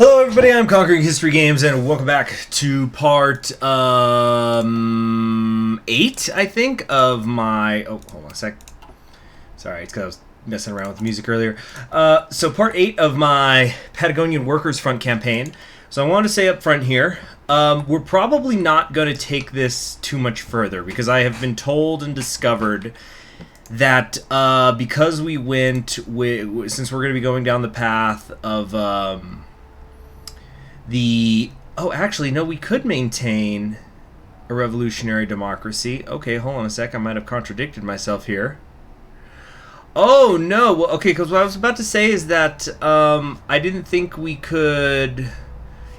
Hello everybody, I'm Conquering History Games, and welcome back to part 8, I think, of my... Oh, hold on a sec. Sorry, it's because I was messing around with the music earlier. So part 8 of my Patagonian Workers Front campaign. So I want to say up front here, we're probably not going to take this too much further, because I have been told and discovered that because we went with... Since we're going to be going down the path of... actually, no, we could maintain a revolutionary democracy. Okay, hold on a sec. I might have contradicted myself here. Oh, no. Well, okay, because what I was about to say is that I didn't think we could...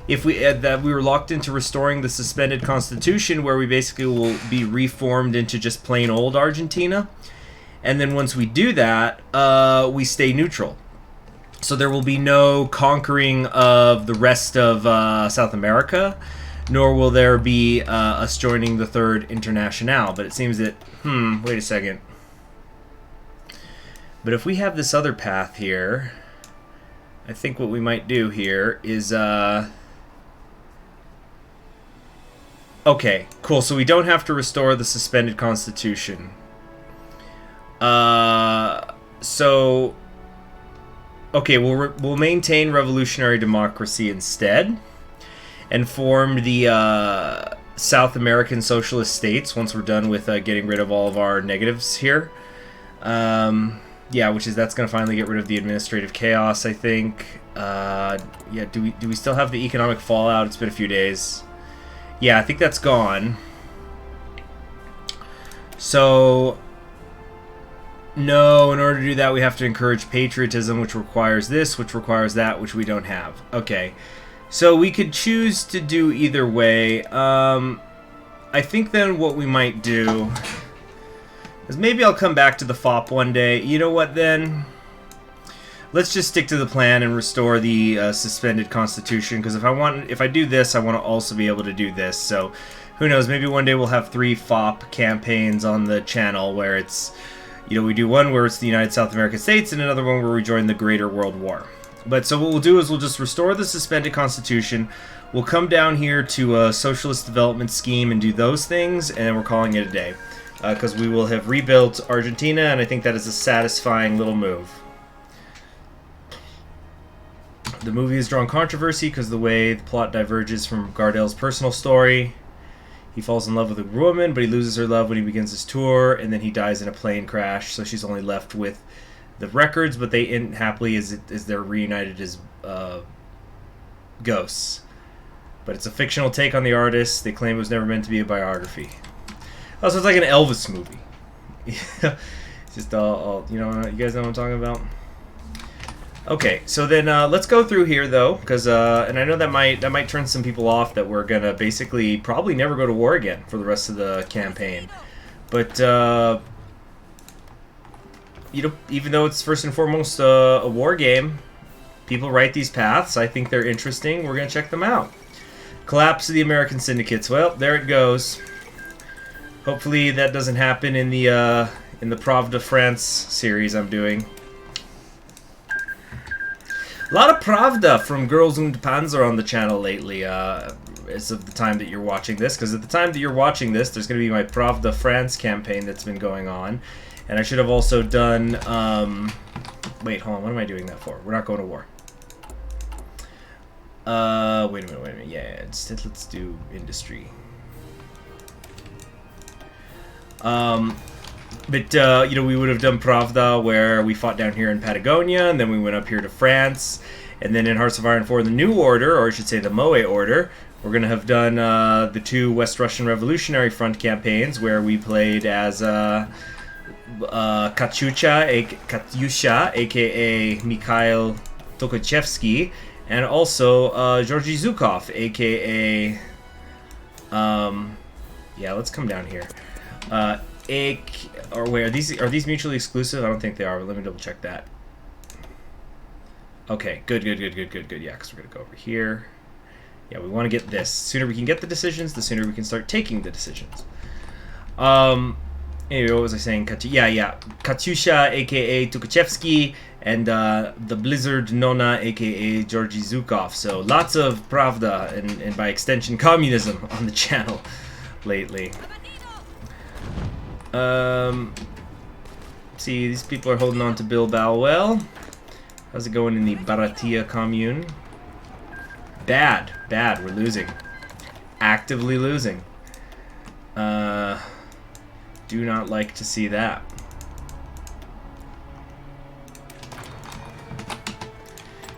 If we that we were locked into restoring the suspended constitution, where we basically will be reformed into just plain old Argentina. And then once we do that, we stay neutral. So there will be no conquering of the rest of South America, nor will there be us joining the Third Internationale. But it seems that, wait a second. But if we have this other path here, I think what we might do here is... Okay, cool. So we don't have to restore the suspended constitution. Okay, we'll maintain revolutionary democracy instead, and form the South American socialist states once we're done with getting rid of all of our negatives here. Yeah, that's going to finally get rid of the administrative chaos, I think. Yeah, do we still have the economic fallout? It's been a few days. Yeah, I think that's gone. So... No, in order to do that, we have to encourage patriotism, which requires this, which requires that, which we don't have. Okay, so we could choose to do either way. I think then what we might do is maybe I'll come back to the FOP one day. You know what, then? Let's just stick to the plan and restore the suspended constitution, because if I do this, I want to also be able to do this. So, who knows? Maybe one day we'll have 3 FOP campaigns on the channel where it's... You know, we do one where it's the United South American States and another one where we join the Greater World War. But so what we'll do is we'll just restore the suspended constitution. We'll come down here to a socialist development scheme and do those things, and then we're calling it a day. Because we will have rebuilt Argentina, and I think that is a satisfying little move. The movie has drawn controversy because the way the plot diverges from Gardel's personal story. He falls in love with a woman, but he loses her love when he begins his tour, and then he dies in a plane crash, so she's only left with the records, but they end happily as they're reunited as ghosts. But it's a fictional take on the artist. They claim it was never meant to be a biography. Also, it's like an Elvis movie. It's just all, you know, you guys know what I'm talking about? Okay, so then let's go through here, though, because and I know that might turn some people off that we're gonna basically probably never go to war again for the rest of the campaign. But you know, even though it's first and foremost a war game, people write these paths. I think they're interesting. We're gonna check them out. Collapse of the American syndicates. Well, there it goes. Hopefully that doesn't happen in the Pravda France series I'm doing. A lot of Pravda from Girls und Panzer on the channel lately, as of the time that you're watching this, because at the time that you're watching this, there's going to be my Pravda France campaign that's been going on, and I should have also done, wait, hold on, what am I doing that for? We're not going to war. Wait a minute, yeah, instead let's do industry. But, you know, we would have done Pravda, where we fought down here in Patagonia, and then we went up here to France, and then in Hearts of Iron 4, the New Order, or I should say the Moereich Order, we're going to have done the 2 West Russian Revolutionary Front campaigns, where we played as Katyusha, a.k.a. Mikhail Tukhachevsky, and also Georgy Zhukov, a.k.a. Yeah, let's come down here. Or wait, are these mutually exclusive? I don't think they are, but let me double check that. Okay, good. Yeah, because we're going to go over here. Yeah, we want to get this. The sooner we can get the decisions, the sooner we can start taking the decisions. Anyway, what was I saying? Yeah. Katyusha, a.k.a. Tukhachevsky, and the Blizzard Nona, aka Georgy Zukov. So lots of Pravda and by extension communism on the channel lately. See, these people are holding on to Bilbao well. How's it going in the Baratia commune? Bad. We're losing. Actively losing. Do not like to see that.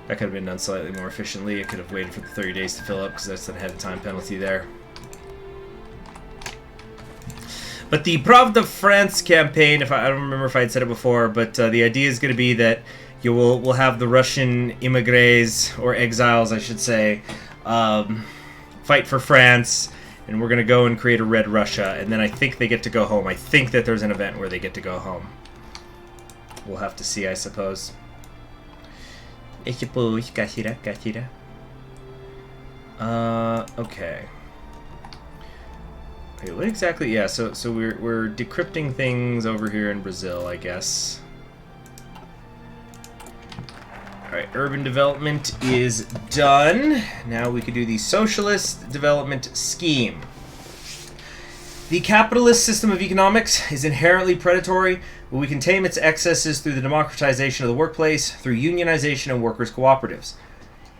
That could have been done slightly more efficiently. It could have waited for the 30 days to fill up because that's an ahead of time penalty there. But the Pravda France campaign, I don't remember if I had said it before, but the idea is going to be that we'll have the Russian immigrés, or exiles I should say, fight for France, and we're going to go and create a Red Russia, and then I think they get to go home. I think that there's an event where they get to go home. We'll have to see, I suppose. Okay. Okay, what exactly? Yeah, so we're decrypting things over here in Brazil, I guess. Alright, urban development is done. Now we could do the socialist development scheme. The capitalist system of economics is inherently predatory, but we can tame its excesses through the democratization of the workplace, through unionization and workers' cooperatives.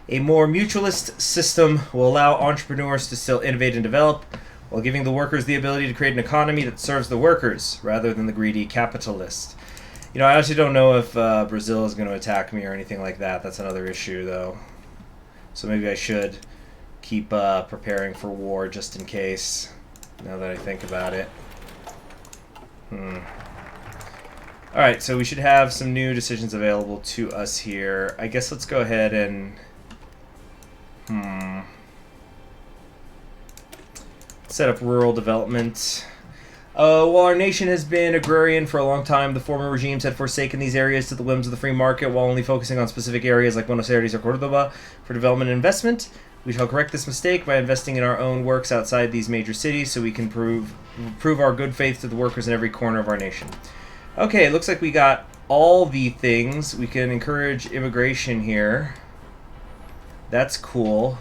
A more mutualist system will allow entrepreneurs to still innovate and develop, while giving the workers the ability to create an economy that serves the workers, rather than the greedy capitalist. You know, I actually don't know if Brazil is going to attack me or anything like that. That's another issue, though. So maybe I should keep preparing for war just in case, now that I think about it. Alright, so we should have some new decisions available to us here. I guess let's go ahead and... set up rural development. While our nation has been agrarian for a long time, the former regimes had forsaken these areas to the whims of the free market while only focusing on specific areas like Buenos Aires or Cordoba for development and investment. We shall correct this mistake by investing in our own works outside these major cities so we can prove our good faith to the workers in every corner of our nation. Okay, it looks like we got all the things. We can encourage immigration here. That's cool.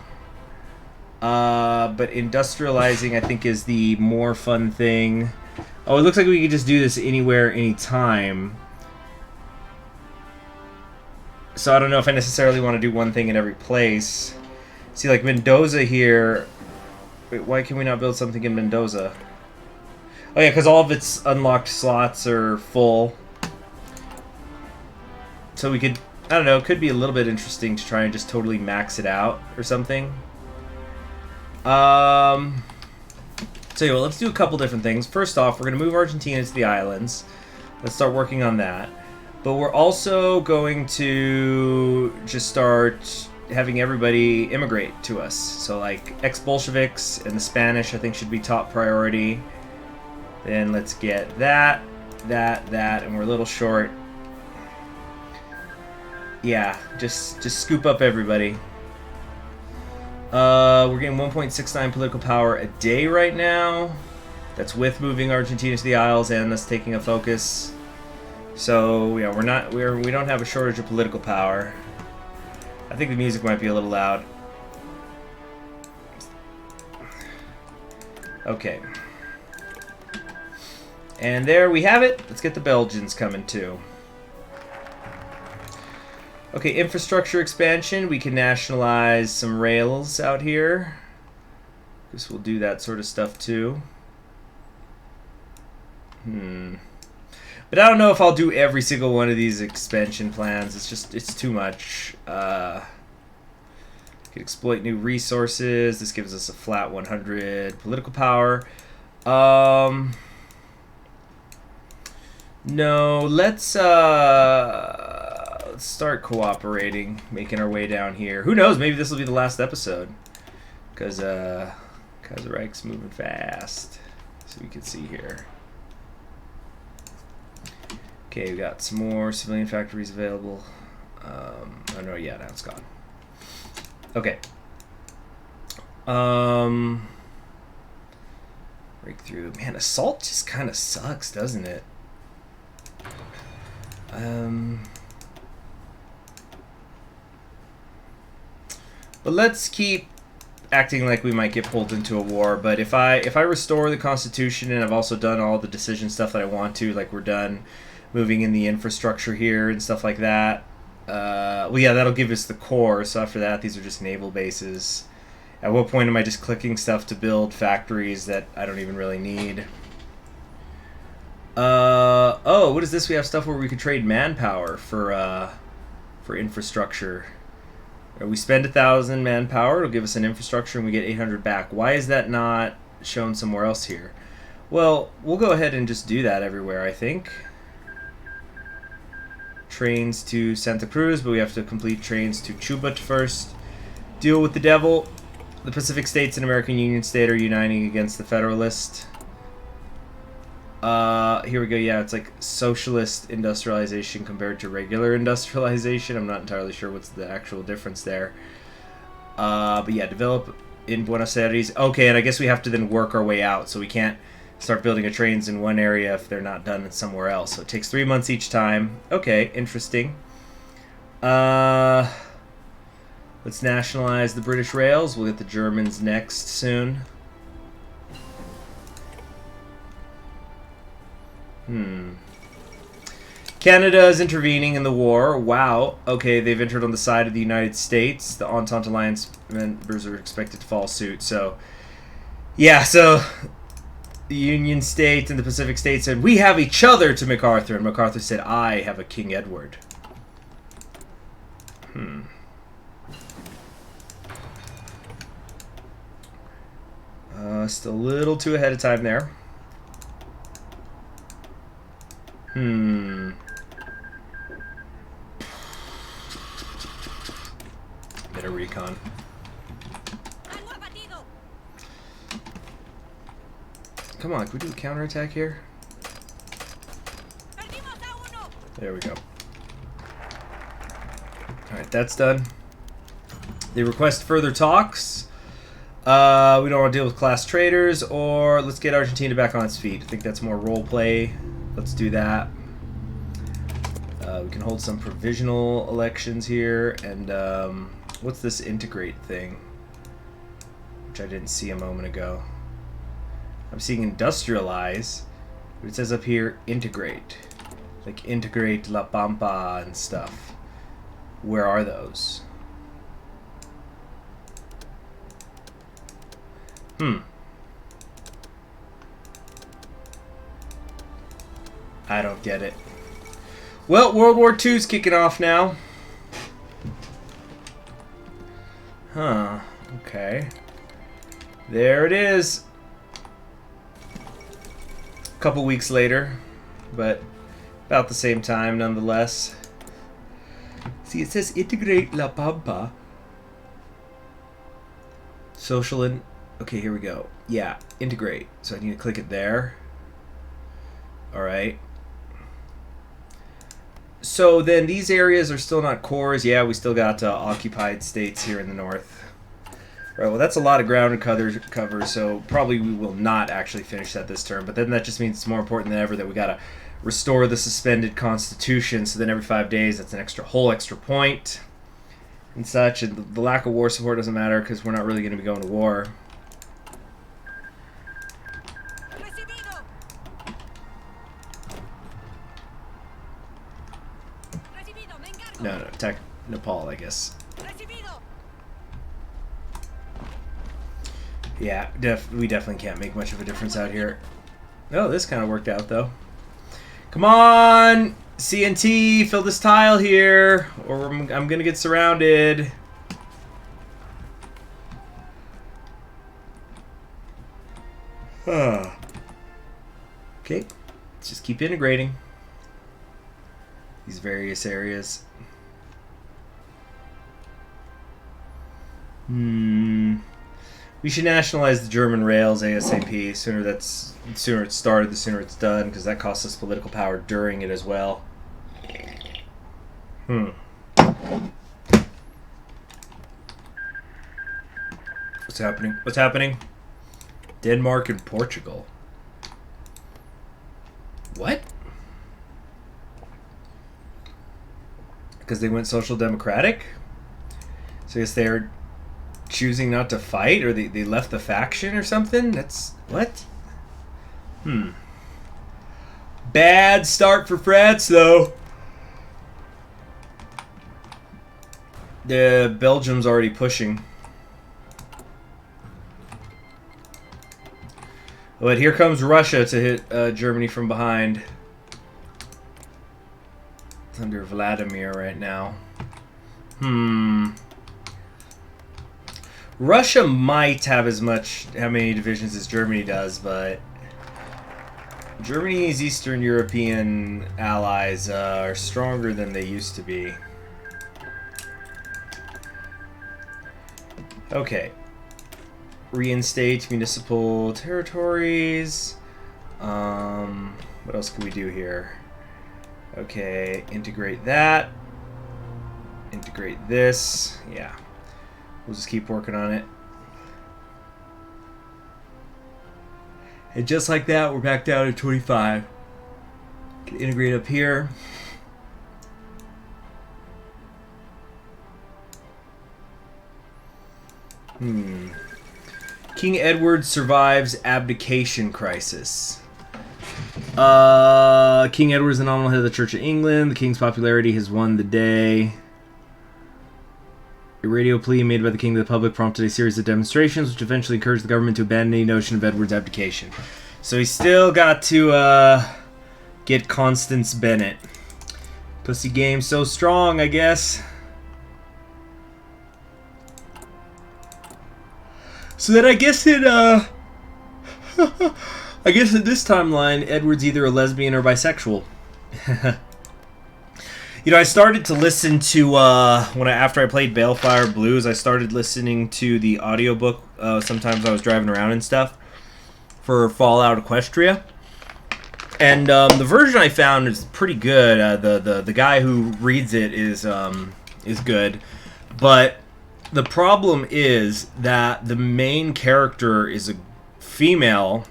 But industrializing, I think, is the more fun thing. Oh, it looks like we can just do this anywhere, anytime. So I don't know if I necessarily want to do one thing in every place. See, like Mendoza here. Wait, why can we not build something in Mendoza? Oh yeah, because all of its unlocked slots are full. So we could, I don't know, it could be a little bit interesting to try and just totally max it out or something. So yeah, well, let's do a couple different things. First off, we're going to move Argentina to the islands. Let's start working on that. But we're also going to just start having everybody immigrate to us. So like ex-Bolsheviks and the Spanish, I think, should be top priority. Then let's get that, and we're a little short. Yeah, just scoop up everybody. We're getting 1.69 political power a day right now. That's with moving Argentina to the Isles and us taking a focus. So yeah, we don't have a shortage of political power. I think the music might be a little loud. Okay. And there we have it. Let's get the Belgians coming too. Okay, infrastructure expansion. We can nationalize some rails out here. Guess we'll do that sort of stuff too. But I don't know if I'll do every single one of these expansion plans. It's too much. Can exploit new resources. This gives us a flat 100 political power. No, let's start cooperating, making our way down here. Who knows? Maybe this will be the last episode, because Reich's moving fast. So we can see here. Okay, we got some more civilian factories available. Oh no, yeah, now it's gone. Okay. Breakthrough. Man, assault just kind of sucks, doesn't it? But let's keep acting like we might get pulled into a war. But if I restore the Constitution, and I've also done all the decision stuff that I want to, like we're done moving in the infrastructure here and stuff like that. Well, yeah, that'll give us the core. So after that, these are just naval bases. At what point am I just clicking stuff to build factories that I don't even really need? Oh, what is this? We have stuff where we could trade manpower for infrastructure. We spend 1,000 manpower, it'll give us an infrastructure, and we get 800 back. Why is that not shown somewhere else here? Well, we'll go ahead and just do that everywhere, I think. Trains to Santa Cruz, but we have to complete trains to Chubut first. Deal with the devil. The Pacific States and American Union State are uniting against the Federalist. Here we go. Yeah, it's like socialist industrialization compared to regular industrialization. I'm not entirely sure what's the actual difference there. But yeah, develop in Buenos Aires. Okay, and I guess we have to then work our way out. So we can't start building trains in one area if they're not done somewhere else. So it takes 3 months each time. Okay, interesting. Let's nationalize the British rails. We'll get the Germans next soon. Canada is intervening in the war. Wow. Okay, they've entered on the side of the United States. The Entente Alliance members are expected to follow suit. So, yeah, so the Union States and the Pacific States said, we have each other to MacArthur. And MacArthur said, I have a King Edward. Still a little too ahead of time there. Bit of recon. Come on, can we do a counterattack here? There we go. Alright, that's done. They request further talks. We don't want to deal with class traitors, or let's get Argentina back on its feet. I think that's more role play. Let's do that. We can hold some provisional elections here, and what's this integrate thing? Which I didn't see a moment ago. I'm seeing industrialize, but it says up here integrate. Like integrate La Pampa and stuff. Where are those? I don't get it. Well, World War II's kicking off now. Huh. Okay. There it is. A couple weeks later, but about the same time nonetheless. See, it says integrate La Pampa. Social and... Okay, here we go. Yeah, integrate. So I need to click it there. Alright. So then these areas are still not cores. Yeah, we still got occupied states here in the north. Right, well that's a lot of ground to cover, so probably we will not actually finish that this term. But then that just means it's more important than ever that we got to restore the suspended constitution. So then every 5 days, that's an whole extra point and such. And the lack of war support doesn't matter because we're not really going to be going to war. No, attack Nepal, I guess. Yeah, we definitely can't make much of a difference out here. Oh, this kind of worked out, though. Come on! CNT, fill this tile here, or I'm going to get surrounded. Okay, let's just keep integrating these various areas. We should nationalize the German rails ASAP. Sooner it's started, the sooner it's done, because that costs us political power during it as well. What's happening? What's happening? Denmark and Portugal. What? Because they went social democratic? So I guess they're choosing not to fight, or they left the faction or something? That's... what? Bad start for France, though. The Belgium's already pushing. But here comes Russia to hit Germany from behind. It's under Vladimir right now. Russia might have how many divisions as Germany does, but Germany's Eastern European allies are stronger than they used to be. Okay. Reinstate municipal territories. What else can we do here? Okay, integrate that. Integrate this. Yeah. We'll just keep working on it. And just like that, we're back down to 25. Can integrate up here. King Edward survives abdication crisis. King Edward is the nominal head of the Church of England. The king's popularity has won the day. A radio plea made by the king to the public prompted a series of demonstrations, which eventually encouraged the government to abandon any notion of Edward's abdication. So he's still got to get Constance Bennett. Pussy game so strong, I guess. So then I guess in I guess in this timeline, Edward's either a lesbian or bisexual. You know, I started to listen to after I played Balefire Blues, I started listening to the audiobook sometimes I was driving around and stuff for Fallout Equestria. And the version I found is pretty good. The guy who reads it is good. But the problem is that the main character is a female,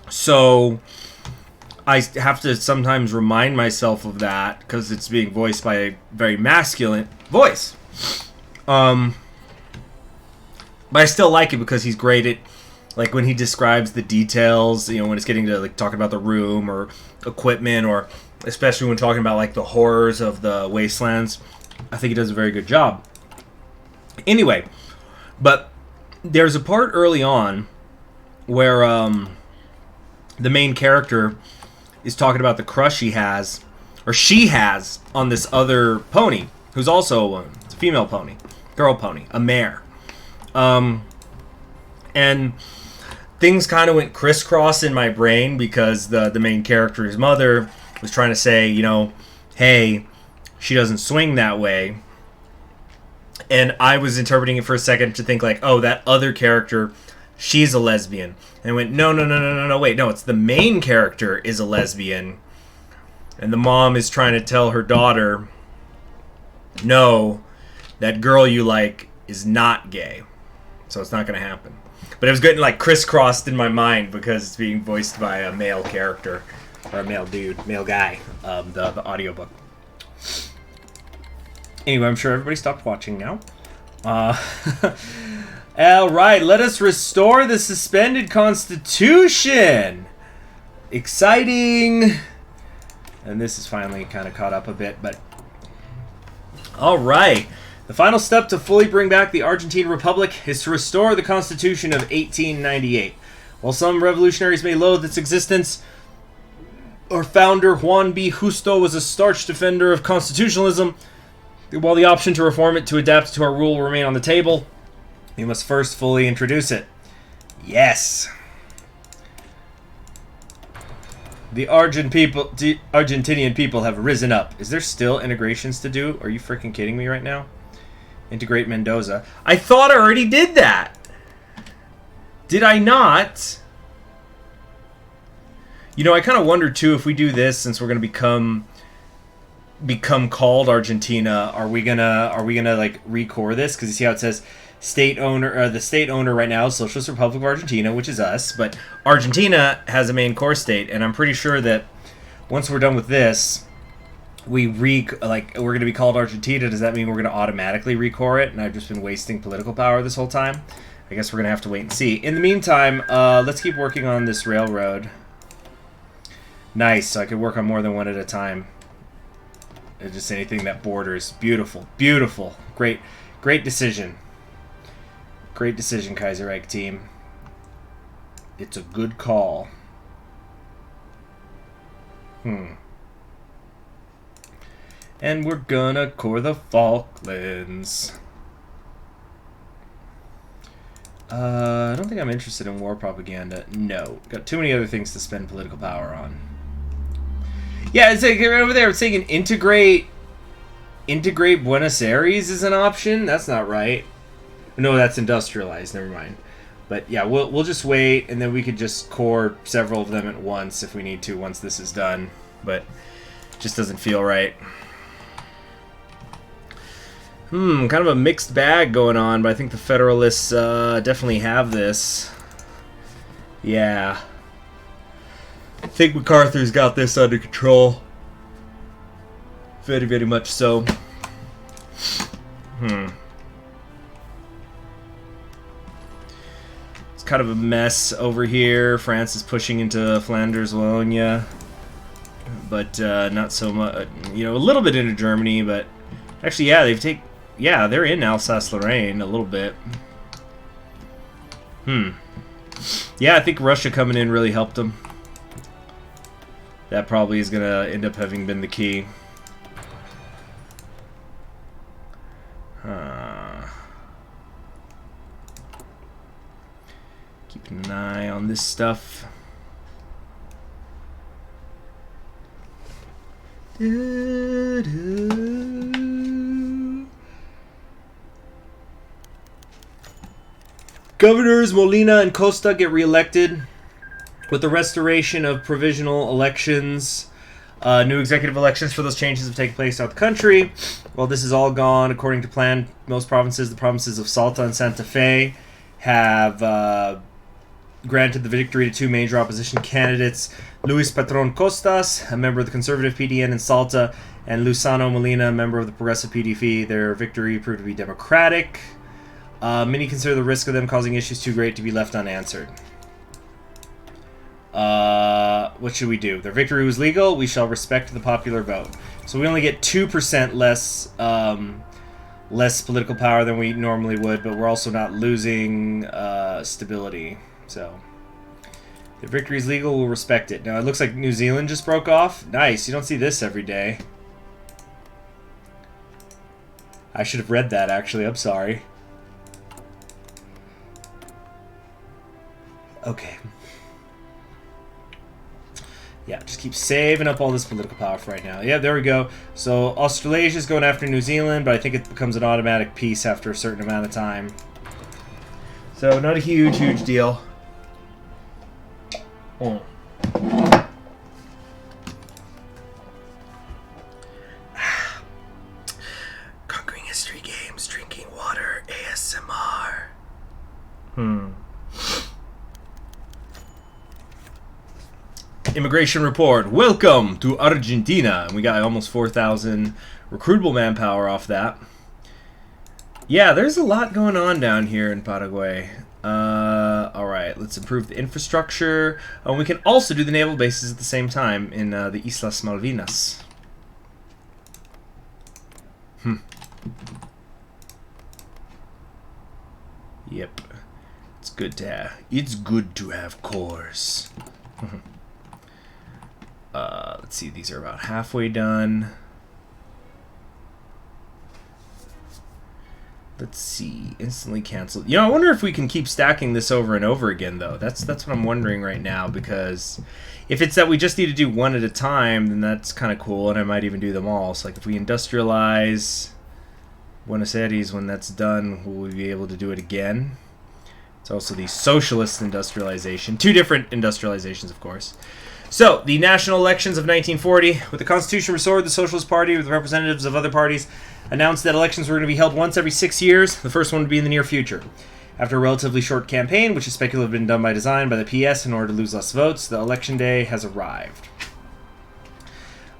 so I have to sometimes remind myself of that because it's being voiced by a very masculine voice. But I still like it because he's great at, like, when he describes the details, you know, when it's getting to, like, talking about the room or equipment, or especially when talking about, like, the horrors of the wastelands. I think he does a very good job. Anyway, but there's a part early on where the main character is talking about the crush he has, or she has, on this other pony, who's also a female pony, girl pony, a mare. And things kind of went crisscross in my brain because the main character's mother was trying to say, you know, hey, she doesn't swing that way. And I was interpreting it for a second to think like, oh, that other character, she's a lesbian. And I went, no, wait, no, it's the main character is a lesbian. And the mom is trying to tell her daughter, no, that girl you like is not gay. So it's not going to happen. But it was getting like crisscrossed in my mind because it's being voiced by a male character, or a male dude, male guy, the audiobook. Anyway, I'm sure everybody stopped watching now. Alright, let us restore the suspended constitution. Exciting. And this is finally kind of caught up a bit, but... Alright. The final step to fully bring back the Argentine Republic is to restore the Constitution of 1898. While some revolutionaries may loathe its existence, our founder, Juan B. Justo, was a staunch defender of constitutionalism. While the option to reform it to adapt to our rule will remain on the table, we must first fully introduce it. Yes. The Argentinian people have risen up. Is there still integrations to do? Are you freaking kidding me right now? Integrate Mendoza. I thought I already did that. Did I not? You know, I kind of wondered too if we do this, since we're going to become called Argentina, are we gonna like recore this? Because you see how it says state owner, the state owner right now is Socialist Republic of Argentina, which is us, but Argentina has a main core state, and I'm pretty sure that once we're done with this, we're going to be called Argentina, does that mean we're going to automatically recore it? And I've just been wasting political power this whole time? I guess we're going to have to wait and see. In the meantime, let's keep working on this railroad. Nice, so I could work on more than one at a time. Just anything that borders. Beautiful, beautiful. Great, great decision. Great decision, Kaiserreich team. It's a good call. And we're gonna core the Falklands. I don't think I'm interested in war propaganda. No. Got too many other things to spend political power on. Yeah, it's like over there, it's saying integrate Buenos Aires is an option. That's not right. No, that's industrialized. Never mind. But yeah, we'll just wait, and then we could just core several of them at once if we need to once this is done. But it just doesn't feel right. Kind of a mixed bag going on, but I think the Federalists definitely have this. Yeah. I think MacArthur's got this under control. Very, very much so. It's kind of a mess over here. France is pushing into Flanders, Wallonia. But not so much. You know, a little bit into Germany, but... Actually, yeah, yeah, they're in Alsace-Lorraine a little bit. Yeah, I think Russia coming in really helped them. That probably is going to end up having been the key. Keeping an eye on this stuff. Governors Molina and Costa get reelected with the restoration of provisional elections. New executive elections for those changes have taken place throughout the country. Well, this is all gone according to plan. Most provinces, the provinces of Salta and Santa Fe, have granted the victory to two major opposition candidates, Luis Patron Costas, a member of the conservative PDN in Salta, and Luzano Molina, a member of the progressive PDP. Their victory proved to be democratic. Many consider the risk of them causing issues too great to be left unanswered. What should we do? Their victory was legal. We shall respect the popular vote. So we only get 2% less political power than we normally would, but we're also not losing stability. So their victory is legal. We'll respect it. Now it looks like New Zealand just broke off. Nice. You don't see this every day. I should have read that, actually. I'm sorry. Okay. Yeah, just keep saving up all this political power for right now. Yeah, there we go. So Australasia's going after New Zealand, but I think it becomes an automatic peace after a certain amount of time. So not a huge deal. Conquering history games, drinking water, ASMR. Immigration report. Welcome to Argentina. And we got almost 4,000 recruitable manpower off that. Yeah, there's a lot going on down here in Paraguay. Alright, let's improve the infrastructure. We can also do the naval bases at the same time in the Islas Malvinas. Yep. It's good to have cores. Let's see, these are about halfway done. Let's see, instantly canceled. You know, I wonder if we can keep stacking this over and over again, though. That's what I'm wondering right now, because if it's that we just need to do one at a time, then that's kind of cool, and I might even do them all. So, like, if we industrialize Buenos Aires, when that's done, will we be able to do it again? It's also the socialist industrialization. Two different industrializations, of course. So, the national elections of 1940, with the Constitution restored, the Socialist Party, with representatives of other parties, announced that elections were going to be held once every 6 years. The first one would be in the near future. After a relatively short campaign, which is speculative been done by design by the PS in order to lose less votes, the election day has arrived.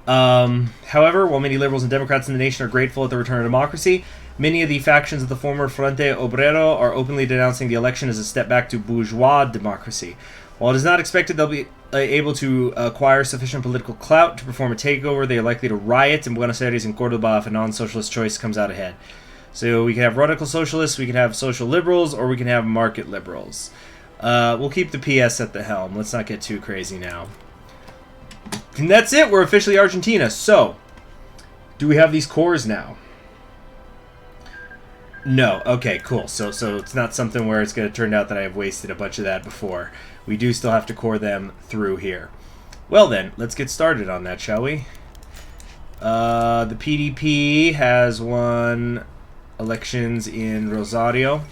However, while many liberals and Democrats in the nation are grateful at the return of democracy, many of the factions of the former Frente Obrero are openly denouncing the election as a step back to bourgeois democracy. While it is not expected they'll be able to acquire sufficient political clout to perform a takeover, they are likely to riot in Buenos Aires and Cordoba if a non-socialist choice comes out ahead. So we can have radical socialists, we can have social liberals, or we can have market liberals. We'll keep the PS at the helm. Let's not get too crazy now. And that's it. We're officially Argentina. So, do we have these cores now? No. Okay, cool. So it's not something where it's going to turn out that I have wasted a bunch of that before. We do still have to core them through here. Well then, let's get started on that, shall we? The PDP has won elections in Rosario.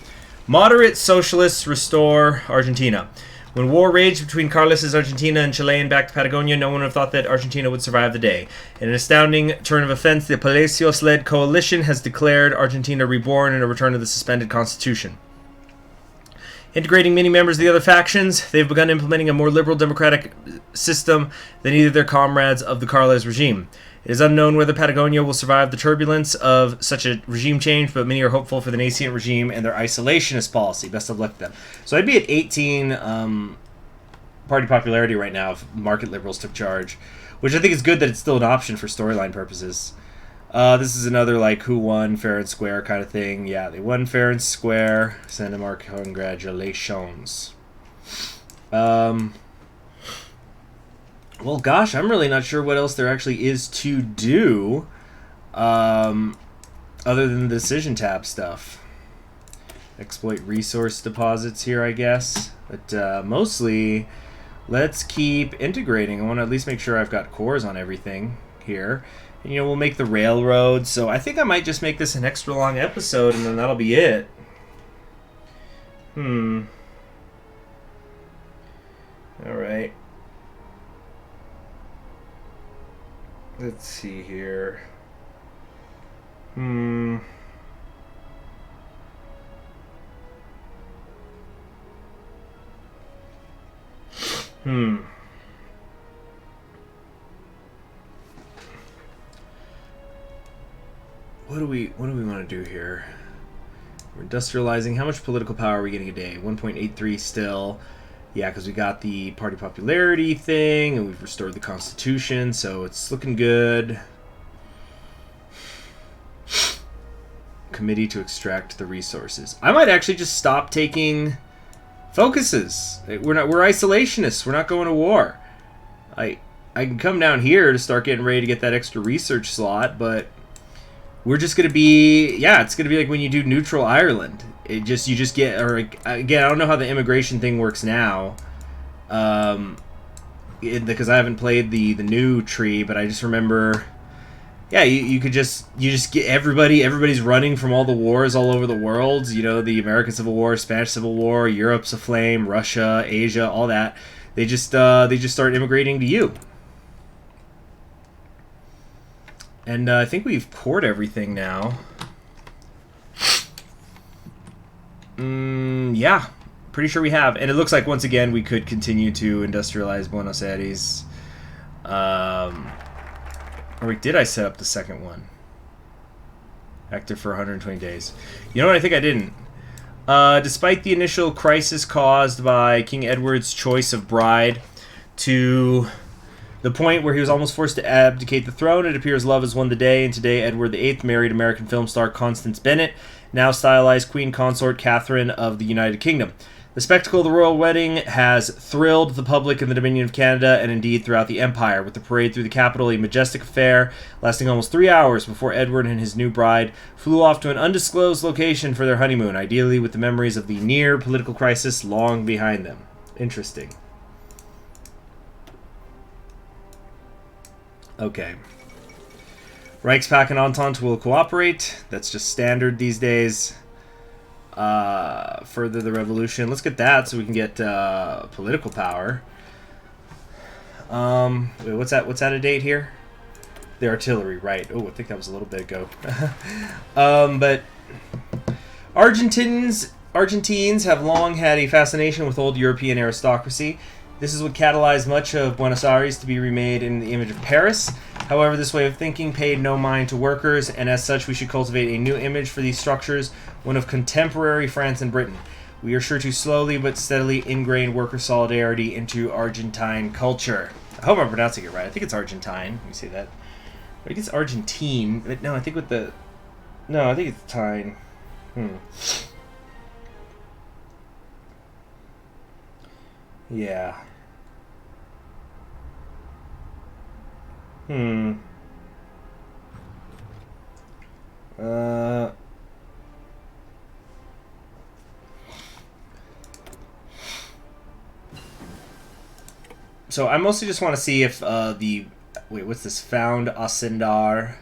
Moderate socialists restore Argentina. When war raged between Carlos's Argentina and Chilean-backed Patagonia, no one would have thought that Argentina would survive the day. In an astounding turn of events, the Palacios-led coalition has declared Argentina reborn in a return to the suspended constitution. Integrating many members of the other factions, they've begun implementing a more liberal democratic system than either of their comrades of the Carles regime. It is unknown whether Patagonia will survive the turbulence of such a regime change, but many are hopeful for the nascent regime and their isolationist policy. Best of luck to them. So I'd be at 18 party popularity right now if market liberals took charge, which I think is good that it's still an option for storyline purposes. This is another like who won fair and square kind of thing. Yeah, they won fair and square. Send them our congratulations. Well, gosh, I'm really not sure what else there actually is to do other than the decision tab stuff. Exploit resource deposits here, I guess. But mostly, let's keep integrating. I want to at least make sure I've got cores on everything here. And, you know, we'll make the railroad. So I think I might just make this an extra long episode, and then that'll be it. All right. Let's see here. What do we want to do here? We're industrializing. How much political power are we getting a day? 1.83 still. Yeah, because we got the party popularity thing, and we've restored the Constitution, so it's looking good. Committee to extract the resources. I might actually just stop taking focuses. We're isolationists. We're not going to war. I can come down here to start getting ready to get that extra research slot, but we're just gonna be it's gonna be like when you do neutral Ireland. You just get, or again, I don't know how the immigration thing works now, because I haven't played the new tree, but I just remember, you just get everybody's running from all the wars all over the world. You know, the American Civil War, Spanish Civil War, Europe's aflame, Russia, Asia, all that. They just start immigrating to you. And I think we've cored everything now. Yeah, pretty sure we have. And it looks like, once again, we could continue to industrialize Buenos Aires. Or wait, did I set up the second one? Active for 120 days. You know what? I think I didn't. Despite the initial crisis caused by King Edward's choice of bride to the point where he was almost forced to abdicate the throne, it appears love has won the day, and today Edward VIII married American film star Constance Bennett, now stylized Queen Consort Catherine of the United Kingdom. The spectacle of the royal wedding has thrilled the public in the Dominion of Canada and indeed throughout the Empire, with the parade through the capital a majestic affair lasting almost 3 hours before Edward and his new bride flew off to an undisclosed location for their honeymoon, ideally with the memories of the near political crisis long behind them. Interesting. Okay. Reichspakt and Entente will cooperate. That's just standard these days. Further the revolution. Let's get that so we can get political power. Wait, what's that a date here? The artillery, right. Oh, I think that was a little bit ago. But Argentines have long had a fascination with old European aristocracy. This is what catalyzed much of Buenos Aires to be remade in the image of Paris. However, this way of thinking paid no mind to workers, and as such we should cultivate a new image for these structures, one of contemporary France and Britain. We are sure to slowly but steadily ingrain worker solidarity into Argentine culture. I hope I'm pronouncing it right. I think it's Argentine. Let me say that. I think it's Argentine. But no, I think with the... No, I think it's Tine. Yeah. So I mostly just want to see if the... Wait, what's this? Found Ascendar.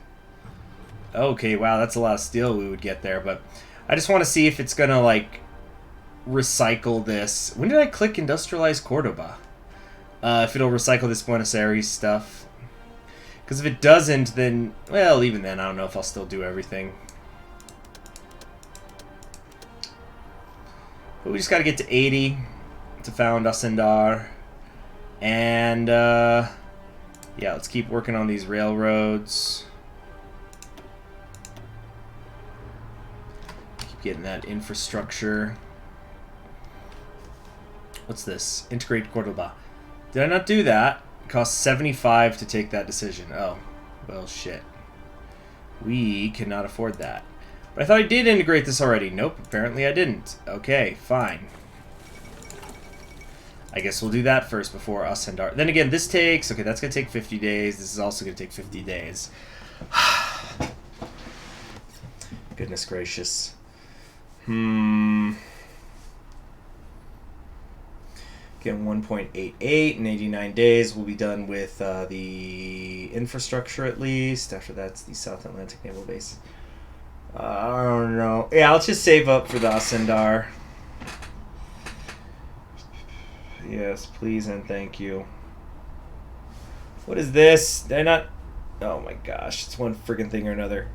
Okay, wow, that's a lot of steel we would get there, but I just want to see if it's gonna, like, recycle this. When did I click Industrialize Cordoba? If it'll recycle this Buenos Aires stuff. Because if it doesn't, then... Well, even then, I don't know if I'll still do everything. But we just gotta get to 80 to Found Ascendar. And, yeah, let's keep working on these railroads. Keep getting that infrastructure. What's this? Integrate Cordoba. Did I not do that? It costs 75 to take that decision. Oh, well, shit. We cannot afford that. But I thought I did integrate this already. Nope, apparently I didn't. Okay, fine. I guess we'll do that first before Ascendar. Then again, this takes... Okay, that's going to take 50 days. This is also going to take 50 days. Goodness gracious. Again, 1.88 in 89 days. We'll be done with the infrastructure at least. After that's the South Atlantic Naval Base. I don't know. Yeah, let's just save up for the Ascendar. Yes, please and thank you. What is this? Did I not... Oh my gosh, it's one friggin' thing or another.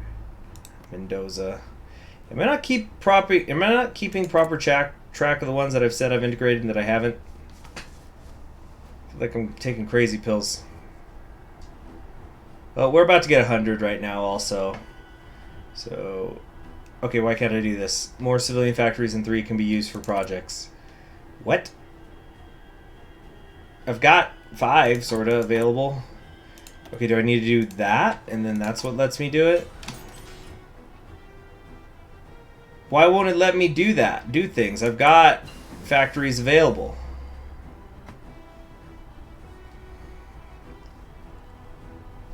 Mendoza. Am I not keeping proper track of the ones that I've said I've integrated and that I haven't? I feel like I'm taking crazy pills. Well, we're about to get 100 right now also. So... Okay, why can't I do this? More civilian factories in 3 can be used for projects. What? I've got 5 sort of available. Okay, do I need to do that? And then that's what lets me do it? Why won't it let me do that? Do things. I've got factories available.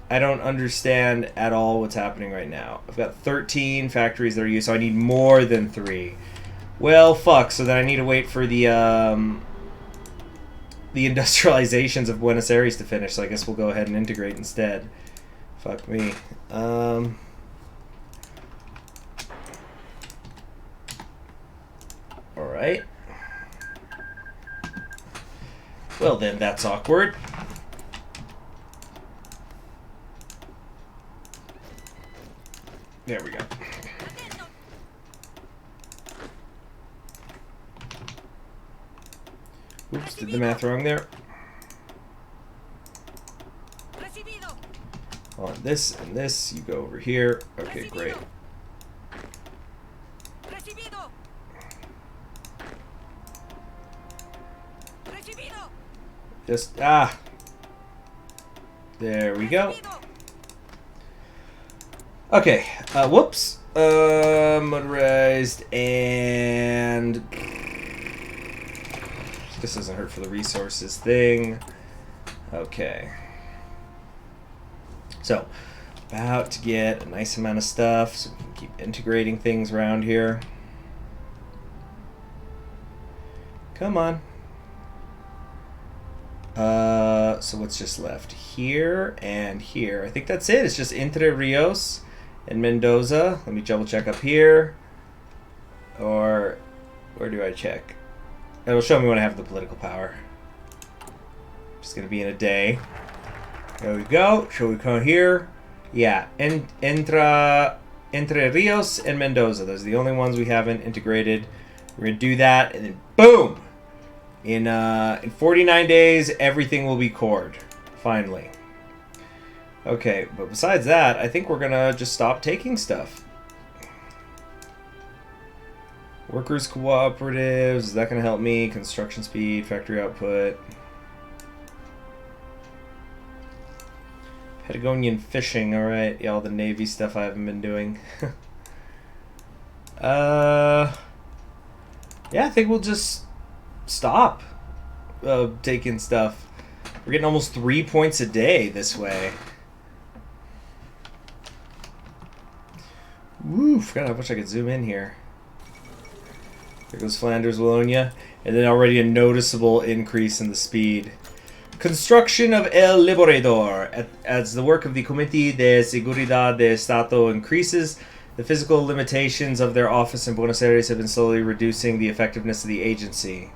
I don't understand at all what's happening right now. I've got 13 factories that are used, so I need more than 3. Well, fuck. So then I need to wait for the industrializations of Buenos Aires to finish, so I guess we'll go ahead and integrate instead. Fuck me. Alright. Well then, that's awkward. There we go. Oops, did the math wrong there. On this and this, you go over here. Okay, great. Just, there we go. Okay, whoops. Motorized and... This doesn't hurt for the resources thing. Okay. So, about to get a nice amount of stuff, so we can keep integrating things around here. Come on. So what's just left? Here and here. I think that's it. It's just Entre Rios and Mendoza. Let me double check up here. Or, where do I check? It'll show me when I have the political power. Just gonna be in a day. There we go. Shall we come here? Yeah, Entre Rios and Mendoza. Those are the only ones we haven't integrated. We're gonna do that, and then boom! In 49 days, everything will be cored. Finally. Okay, but besides that, I think we're gonna just stop taking stuff. Workers cooperatives, is that gonna help me? Construction speed, factory output. Patagonian fishing, alright. Yeah, all the Navy stuff I haven't been doing. Yeah, I think we'll just stop taking stuff. We're getting almost 3 points a day this way. Woo, forgot how much I could zoom in here. There goes Flanders, Wallonia. And then already a noticeable increase in the speed. Construction of El Liberador. As the work of the Comité de Seguridad de Estado increases, the physical limitations of their office in Buenos Aires have been slowly reducing the effectiveness of the agency.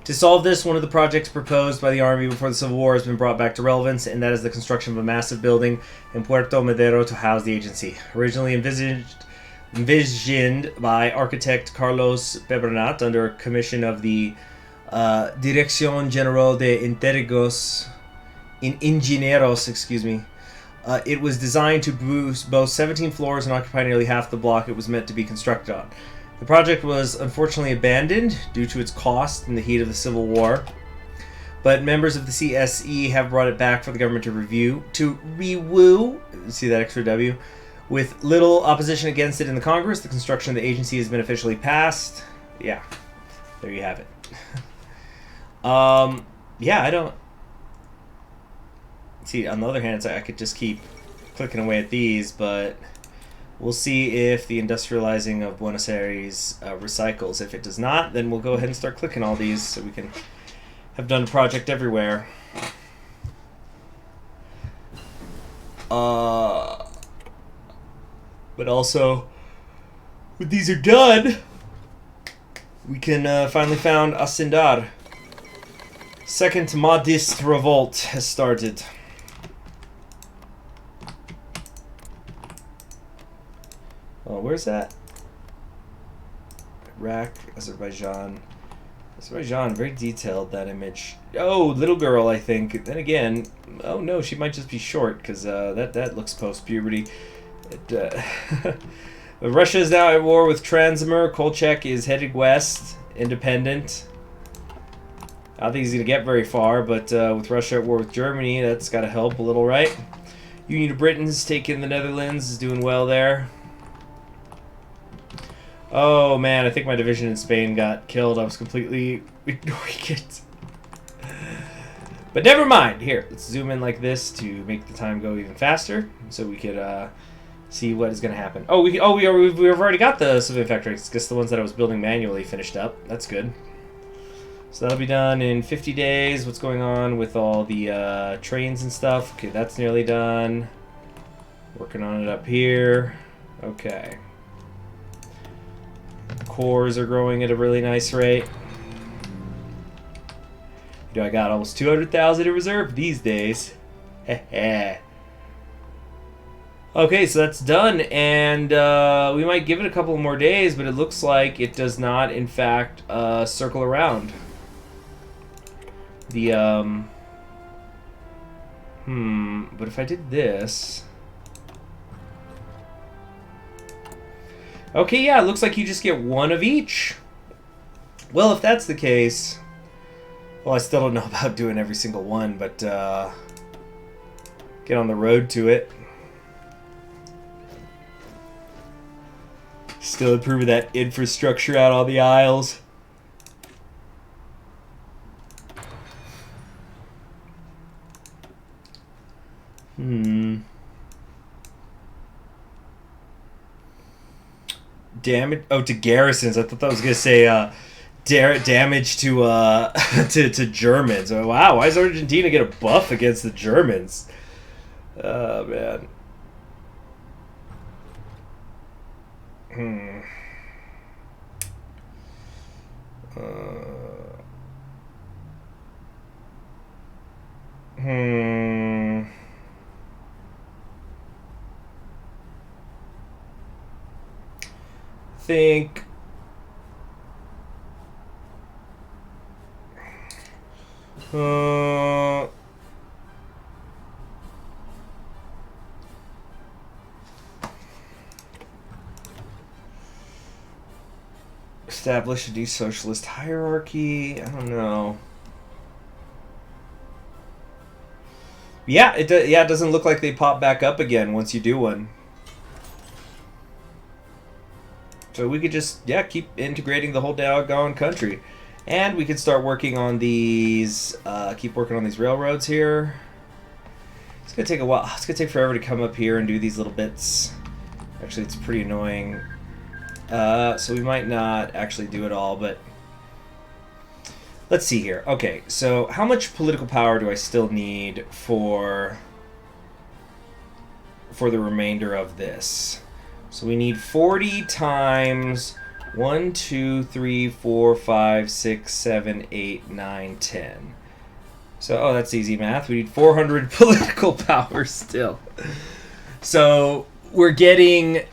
To solve this, one of the projects proposed by the Army before the Civil War has been brought back to relevance, and that is the construction of a massive building in Puerto Madero to house the agency. Originally envisioned by architect Carlos Pebernat under commission of the Dirección General de Ingenieros, it was designed to boast 17 floors and occupy nearly half the block it was meant to be constructed on. The project was unfortunately abandoned due to its cost in the heat of the Civil War, but members of the CSE have brought it back for the government to review. See that extra W? With little opposition against it in the Congress, the construction of the agency has been officially passed. Yeah, there you have it. Yeah, I don't... See, on the other hand, I could just keep clicking away at these, but we'll see if the industrializing of Buenos Aires recycles. If it does not, then we'll go ahead and start clicking all these so we can have done a project everywhere. But also, when these are done, we can finally found Ascendar. Second Mahdist revolt has started. Oh, where's that? Iraq, Azerbaijan. Azerbaijan, very detailed, that image. Oh, little girl, I think. Then again, oh no, she might just be short, because that looks post-puberty. Russia is now at war with Transimir. Kolchak is headed west, independent. I don't think he's going to get very far, but with Russia at war with Germany, that's got to help a little, right? Union of Britain's taking the Netherlands, is doing well there. Oh man, I think my division in Spain got killed. I was completely ignoring it. But never mind. Here, let's zoom in like this to make the time go even faster, so we could see what is going to happen. Oh, we've already got the civilian factories. Guess the ones that I was building manually finished up. That's good. So that'll be done in 50 days. What's going on with all the trains and stuff? Okay, that's nearly done. Working on it up here. Okay. Cores are growing at a really nice rate. You know, I got almost 200,000 in reserve these days. Okay, so that's done, and we might give it a couple more days, but it looks like it does not, in fact, circle around. The, but if I did this... Okay, yeah, it looks like you just get one of each. Well, if that's the case... Well, I still don't know about doing every single one, but get on the road to it. Still improving that infrastructure out on the Isles. Damage. Oh, to garrisons. I thought that was gonna say damage to to Germans. Oh, wow, why does Argentina get a buff against the Germans? Oh man. Think Establish a new socialist hierarchy. I don't know. Yeah, it doesn't look like they pop back up again once you do one. So we could just, keep integrating the whole doggone country. And we could start working on these, keep working on these railroads here. It's going to take a while. It's going to take forever to come up here and do these little bits. Actually, it's pretty annoying. So we might not actually do it all, but let's see here. Okay, so how much political power do I still need for the remainder of this? So we need 40 times 1, 2, 3, 4, 5, 6, 7, 8, 9, 10. So, that's easy math. We need 400 political power still. So we're getting,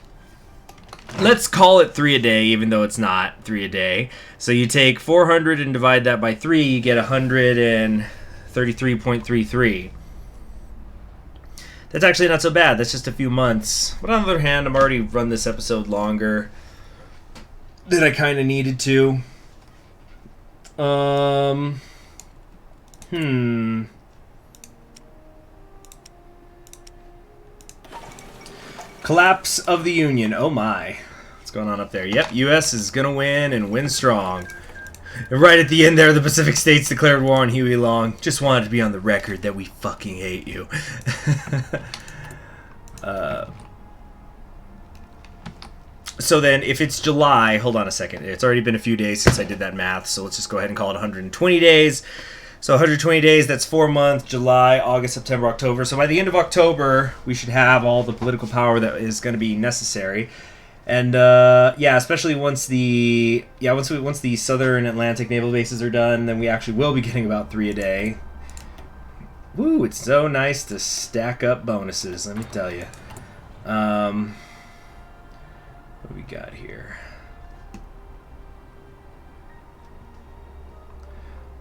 let's call it 3 a day, even though it's not 3 a day. So you take 400 and divide that by 3, you get 133.33. That's actually not so bad. That's just a few months. But on the other hand, I'm already run this episode longer than I kind of needed to. Collapse of the Union. Oh my. What's going on up there? Yep, U.S. is going to win and win strong. And right at the end there, the Pacific States declared war on Huey Long. Just wanted to be on the record that we fucking hate you. So then, if it's July, hold on a second. It's already been a few days since I did that math, so let's just go ahead and call it 120 days. So 120 days, that's 4 months, July, August, September, October. So by the end of October, we should have all the political power that is going to be necessary. And especially once the Southern Atlantic naval bases are done, then we actually will be getting about 3 a day. Woo, it's so nice to stack up bonuses, let me tell you. What do we got here?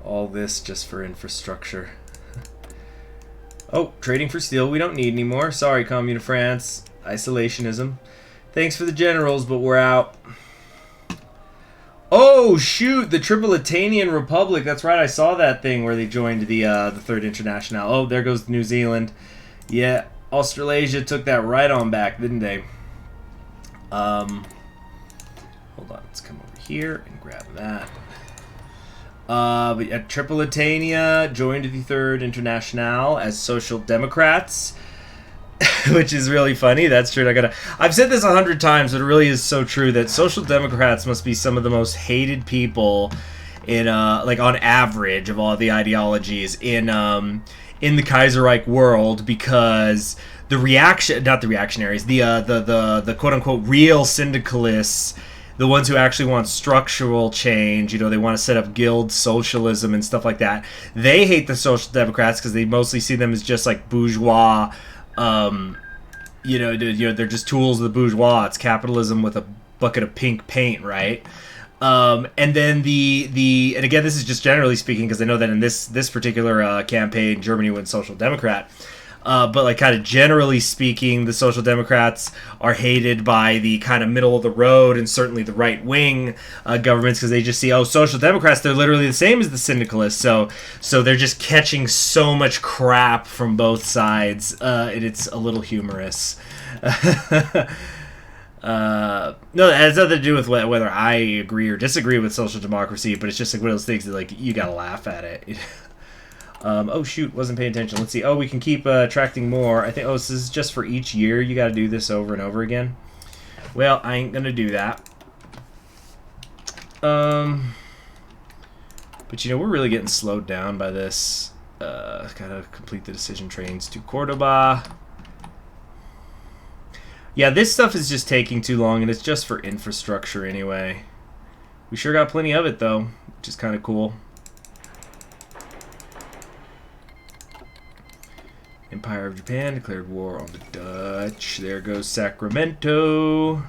All this just for infrastructure. Oh, trading for steel we don't need anymore. Sorry, Commune of France. Isolationism. Thanks for the generals, but we're out. Oh, shoot! The Tripolitanian Republic. That's right, I saw that thing where they joined the Third International. Oh, there goes New Zealand. Yeah, Australasia took that right on back, didn't they? Hold on, let's come over here and grab that. But yeah, Tripolitania joined the Third International as Social Democrats. Which is really funny. That's true. I've said this 100 times, but it really is so true that Social Democrats must be some of the most hated people in, like on average of all the ideologies in the Kaiserreich world, because the quote unquote real syndicalists, the ones who actually want structural change, they want to set up guild socialism and stuff like that. They hate the Social Democrats because they mostly see them as just like bourgeois. They're just tools of the bourgeois. It's capitalism with a bucket of pink paint, right? And then and again, this is just generally speaking, because I know that in this particular campaign, Germany went Social Democrat. But like kind of generally speaking, the Social Democrats are hated by the kind of middle of the road and certainly the right wing governments, because they just see, Social Democrats, they're literally the same as the syndicalists. So they're just catching so much crap from both sides, and it's a little humorous. No, it has nothing to do with whether I agree or disagree with social democracy, but it's just like one of those things that like you gotta laugh at it. Oh shoot, wasn't paying attention. Let's see. Oh, we can keep attracting more. I think, so this is just for each year. You gotta do this over and over again. Well, I ain't gonna do that. But we're really getting slowed down by this. Gotta complete the decision trains to Cordoba. Yeah, this stuff is just taking too long, and it's just for infrastructure anyway. We sure got plenty of it, though, which is kind of cool. Empire of Japan declared war on the Dutch. There goes Sacramento.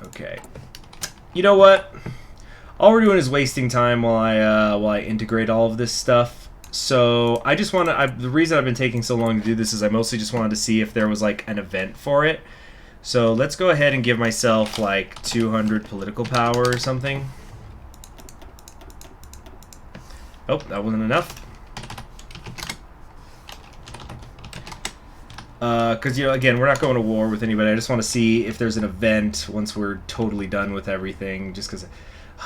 Okay. You know what? All we're doing is wasting time while I integrate all of this stuff. So I just want to. The reason I've been taking so long to do this is I mostly just wanted to see if there was like an event for it. So let's go ahead and give myself like 200 political power or something. Oh, that wasn't enough. Because, you know, again, we're not going to war with anybody. I just want to see if there's an event once we're totally done with everything. Just because,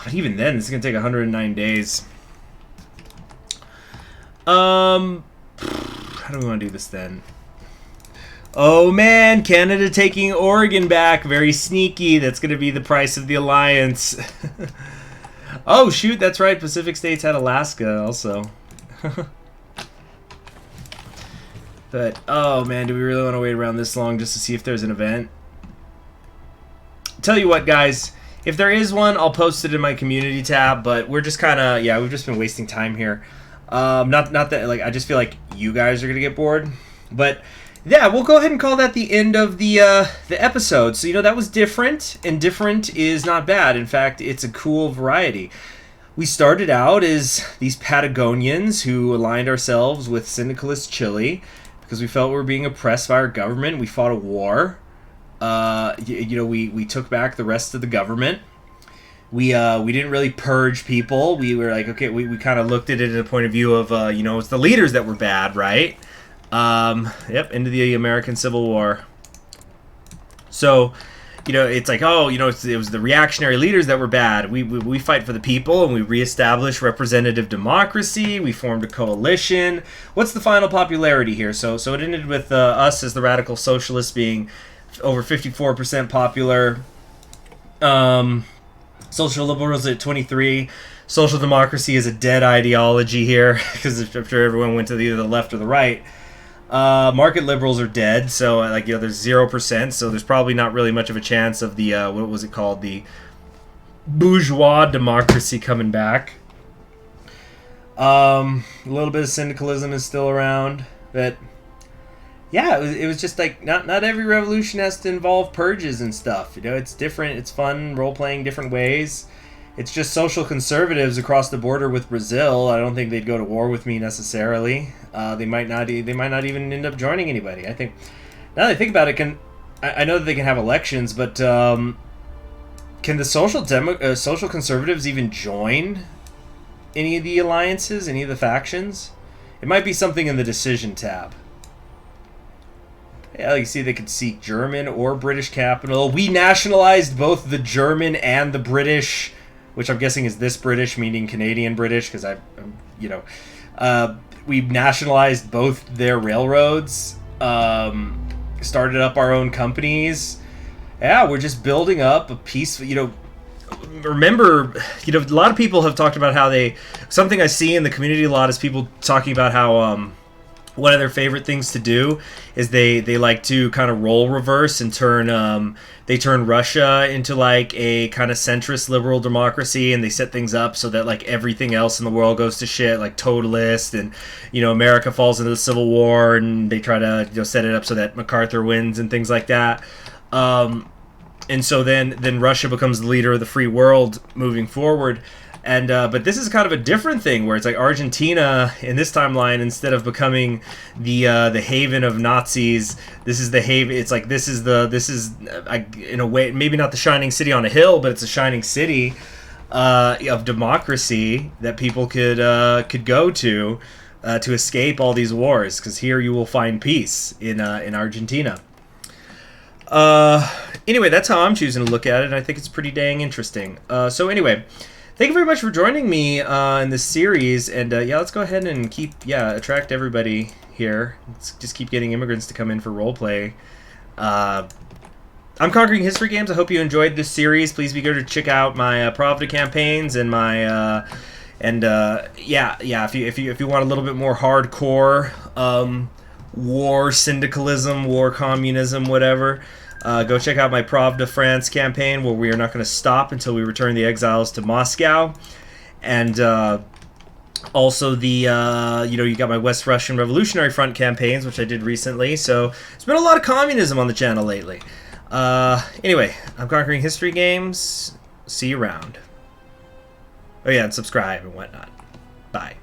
but even then, this is going to take 109 days. How do we want to do this then? Oh man, Canada taking Oregon back. Very sneaky. That's going to be the price of the alliance. Oh shoot, that's right. Pacific States had Alaska also. But, oh man, do we really want to wait around this long just to see if there's an event? Tell you what, guys, if there is one, I'll post it in my community tab, but we're just kind of, yeah, we've just been wasting time here. Not that, like, I just feel like you guys are going to get bored. But, yeah, we'll go ahead and call that the end of the episode. So, you know, that was different, and different is not bad. In fact, it's a cool variety. We started out as these Patagonians who aligned ourselves with syndicalist Chile, because we felt we were being oppressed by our government. We fought a war. You know, we took back the rest of the government. We didn't really purge people. We were like, okay, we kind of looked at it in a point of view of, you know, it's the leaders that were bad, right? Yep, into the American Civil War. So, you know, it's like, oh, you know, it was the reactionary leaders that were bad. We fight for the people, and we reestablished representative democracy. We formed a coalition. What's the final popularity here? So it ended with us as the radical socialists being over 54% popular. Social liberals at 23. Social democracy is a dead ideology here because I'm sure everyone went to either the left or the right. Market liberals are dead, so like, you know, there's 0%, so there's probably not really much of a chance of the what was it called, the bourgeois democracy coming back. A little bit of syndicalism is still around, but yeah, it was just like not every revolution has to involve purges and stuff. You know, it's different, it's fun role playing different ways. It's just social conservatives across the border with Brazil. I don't think they'd go to war with me necessarily. They might not even end up joining anybody. I think now that I think about it, I know that they can have elections, but can the social conservatives even join any of the alliances, any of the factions? It might be something in the decision tab. Yeah, like you see, they could seek German or British capital. We nationalized both the German and the British, which I'm guessing is this British, meaning Canadian British, because you know, we nationalized both their railroads, started up our own companies. Yeah, we're just building up a peaceful, you know, remember, you know, a lot of people have talked about how something I see in the community a lot is people talking about how, one of their favorite things to do is they like to kind of role reverse and turn Russia into like a kind of centrist liberal democracy, and they set things up so that like everything else in the world goes to shit, like totalist, and you know, America falls into the Civil War, and they try to, you know, set it up so that MacArthur wins and things like that. And so then Russia becomes the leader of the free world moving forward. And but this is kind of a different thing where it's like Argentina in this timeline, instead of becoming the haven of Nazis, this is the haven. It's like this is in a way maybe not the shining city on a hill, but it's a shining city of democracy that people could go to escape all these wars, because here you will find peace in Argentina. Anyway, that's how I'm choosing to look at it, and I think it's pretty dang interesting. So anyway. Thank you very much for joining me in this series, and yeah, let's go ahead and attract everybody here. Let's just keep getting immigrants to come in for roleplay. I'm Conquering History Games. I hope you enjoyed this series. Please be sure to check out my Pravda campaigns and my if you want a little bit more hardcore war syndicalism, war communism, whatever. Go check out my Pravda France campaign, where we are not going to stop until we return the exiles to Moscow. And also the, you got my West Russian Revolutionary Front campaigns, which I did recently. So there's been a lot of communism on the channel lately. Anyway, I'm Conquering History Games. See you around. Oh yeah, and subscribe and whatnot. Bye.